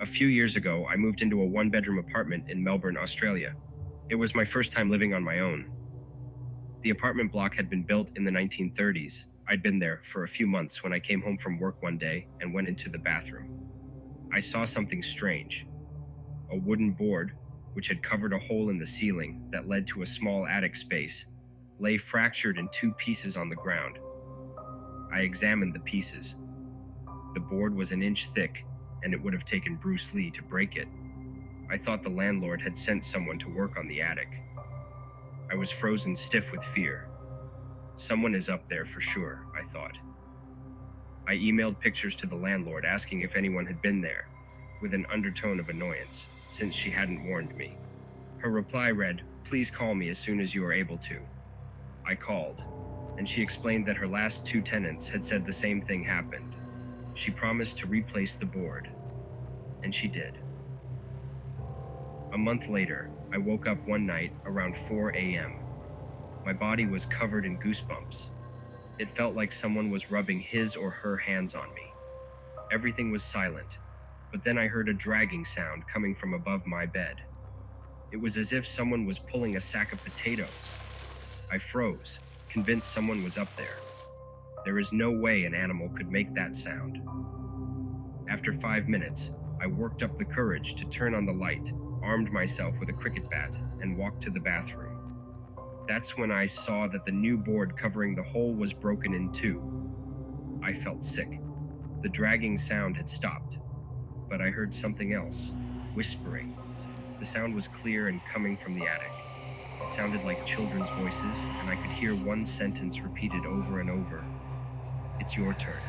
few years ago, I moved into a one-bedroom apartment in Melbourne, Australia. It was my first time living on my own. The apartment block had been built in the 1930s. I'd been there for a few months when I came home from work one day and went into the bathroom. I saw something strange. A wooden board, which had covered a hole in the ceiling that led to a small attic space, lay fractured in two pieces on the ground. I examined the pieces. The board was an inch thick, and it would have taken Bruce Lee to break it. I thought the landlord had sent someone to work on the attic. I was frozen stiff with fear. Someone is up there for sure, I thought. I emailed pictures to the landlord asking if anyone had been there, with an undertone of annoyance, since she hadn't warned me. Her reply read, "Please call me as soon as you are able to." I called, and she explained that her last two tenants had said the same thing happened. She promised to replace the board, and she did. A month later, I woke up one night around 4 a.m. My body was covered in goosebumps. It felt like someone was rubbing his or her hands on me. Everything was silent, but then I heard a dragging sound coming from above my bed. It was as if someone was pulling a sack of potatoes. I froze, convinced someone was up there. There is no way an animal could make that sound. After 5 minutes, I worked up the courage to turn on the light, armed myself with a cricket bat, and walked to the bathroom. That's when I saw that the new board covering the hole was broken in two. I felt sick. The dragging sound had stopped, but I heard something else, whispering. The sound was clear and coming from the attic. It sounded like children's voices, and I could hear one sentence repeated over and over. "It's your turn.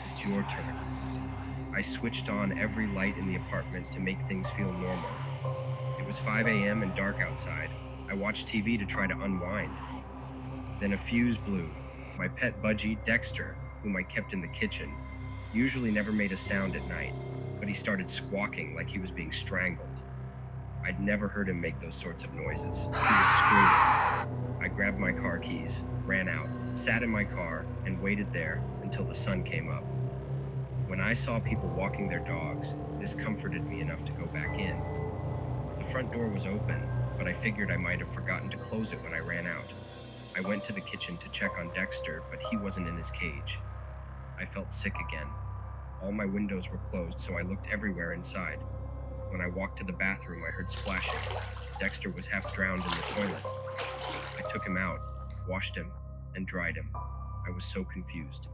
It's your turn." I switched on every light in the apartment to make things feel normal. It was 5 a.m. and dark outside. I watched TV to try to unwind. Then a fuse blew. My pet budgie, Dexter, whom I kept in the kitchen, usually never made a sound at night, but he started squawking like he was being strangled. I'd never heard him make those sorts of noises. He was screaming. I grabbed my car keys, ran out, sat in my car, and waited there until the sun came up. When I saw people walking their dogs, this comforted me enough to go back in. The front door was open, but I figured I might have forgotten to close it when I ran out. I went to the kitchen to check on Dexter, but he wasn't in his cage. I felt sick again. All my windows were closed, so I looked everywhere inside. When I walked to the bathroom, I heard splashing. Dexter was half drowned in the toilet. I took him out, washed him, and dried him. I was so confused.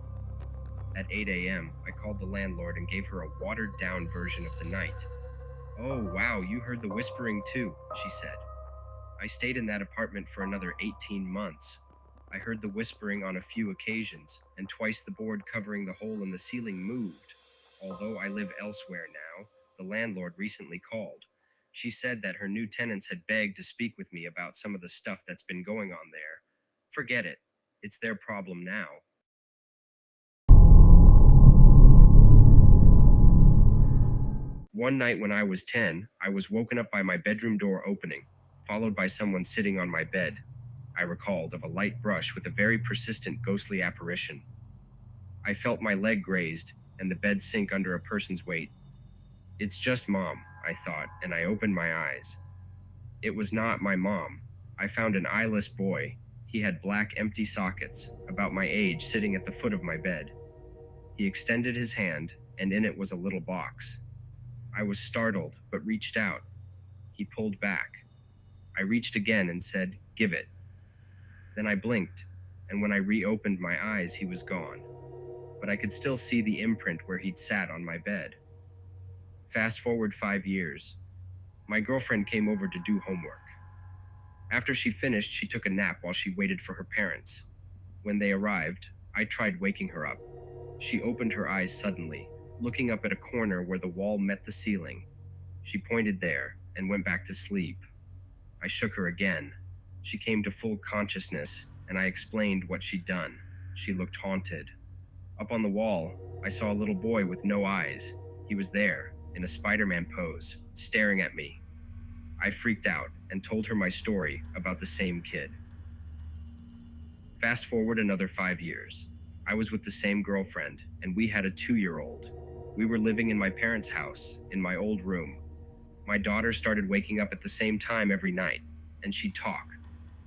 At 8 a.m., I called the landlord and gave her a watered-down version of the night. "Oh, wow, you heard the whispering too," she said. "I stayed in that apartment for another 18 months. I heard the whispering on a few occasions, and twice the board covering the hole in the ceiling moved. Although I live elsewhere now, the landlord recently called. She said that her new tenants had begged to speak with me about some of the stuff that's been going on there. Forget it. It's their problem now." One night when I was 10, I was woken up by my bedroom door opening, followed by someone sitting on my bed. I recalled of a light brush with a very persistent ghostly apparition. I felt my leg grazed and the bed sink under a person's weight. "It's just Mom," I thought, and I opened my eyes. It was not my mom. I found an eyeless boy. He had black empty sockets, about my age, sitting at the foot of my bed. He extended his hand, and in it was a little box. I was startled, but reached out. He pulled back. I reached again and said, "Give it." Then I blinked, and when I reopened my eyes, he was gone. But I could still see the imprint where he'd sat on my bed. Fast forward 5 years. My girlfriend came over to do homework. After she finished, she took a nap while she waited for her parents. When they arrived, I tried waking her up. She opened her eyes suddenly, looking up at a corner where the wall met the ceiling. She pointed there and went back to sleep. I shook her again. She came to full consciousness, and I explained what she'd done. She looked haunted. Up on the wall, I saw a little boy with no eyes. He was there, in a Spider-Man pose, staring at me. I freaked out and told her my story about the same kid. Fast forward another 5 years. I was with the same girlfriend, and we had a 2-year-old. We were living in my parents' house, in my old room. My daughter started waking up at the same time every night, and she'd talk.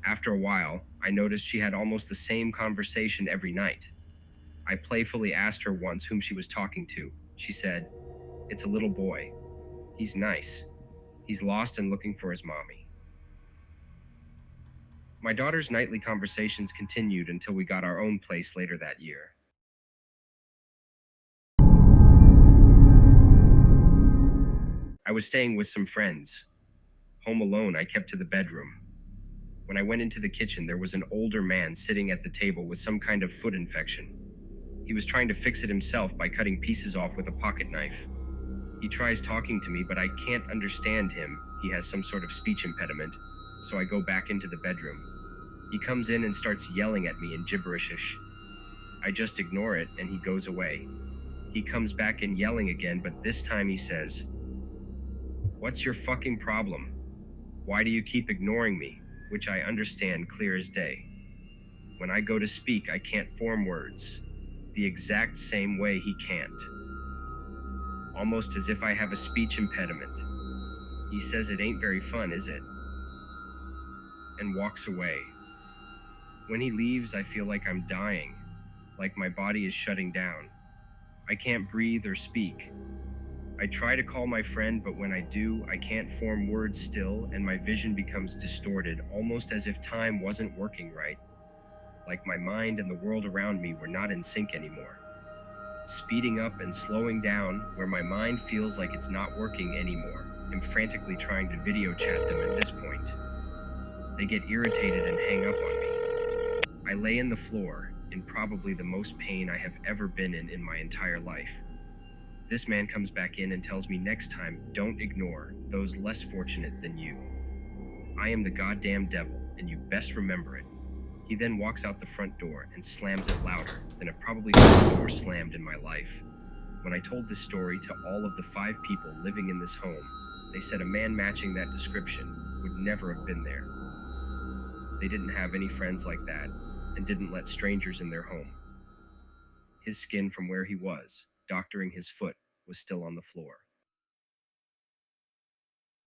After a while, I noticed she had almost the same conversation every night. I playfully asked her once whom she was talking to. She said, "It's a little boy. He's nice. He's lost and looking for his mommy." My daughter's nightly conversations continued until we got our own place later that year. I was staying with some friends. Home alone, I kept to the bedroom. When I went into the kitchen, there was an older man sitting at the table with some kind of foot infection. He was trying to fix it himself by cutting pieces off with a pocket knife. He tries talking to me, but I can't understand him. He has some sort of speech impediment, so I go back into the bedroom. He comes in and starts yelling at me in gibberishish. I just ignore it, and he goes away. He comes back in yelling again, but this time he says, "What's your fucking problem? Why do you keep ignoring me?" Which I understand clear as day. When I go to speak, I can't form words, the exact same way he can't. Almost as if I have a speech impediment. He says it ain't very fun, is it? And walks away. When he leaves, I feel like I'm dying, like my body is shutting down. I can't breathe or speak. I try to call my friend, but when I do, I can't form words still, and my vision becomes distorted, almost as if time wasn't working right. Like my mind and the world around me were not in sync anymore. Speeding up and slowing down, where my mind feels like it's not working anymore. I'm frantically trying to video chat them at this point. They get irritated and hang up on me. I lay in the floor, in probably the most pain I have ever been in my entire life. This man comes back in and tells me next time, don't ignore those less fortunate than you. I am the goddamn devil, and you best remember it. He then walks out the front door and slams it louder than it probably heard a door slammed in my life. When I told this story to all of the 5 people living in this home, they said a man matching that description would never have been there. They didn't have any friends like that and didn't let strangers in their home. His skin from where he was, doctoring his foot, was still on the floor.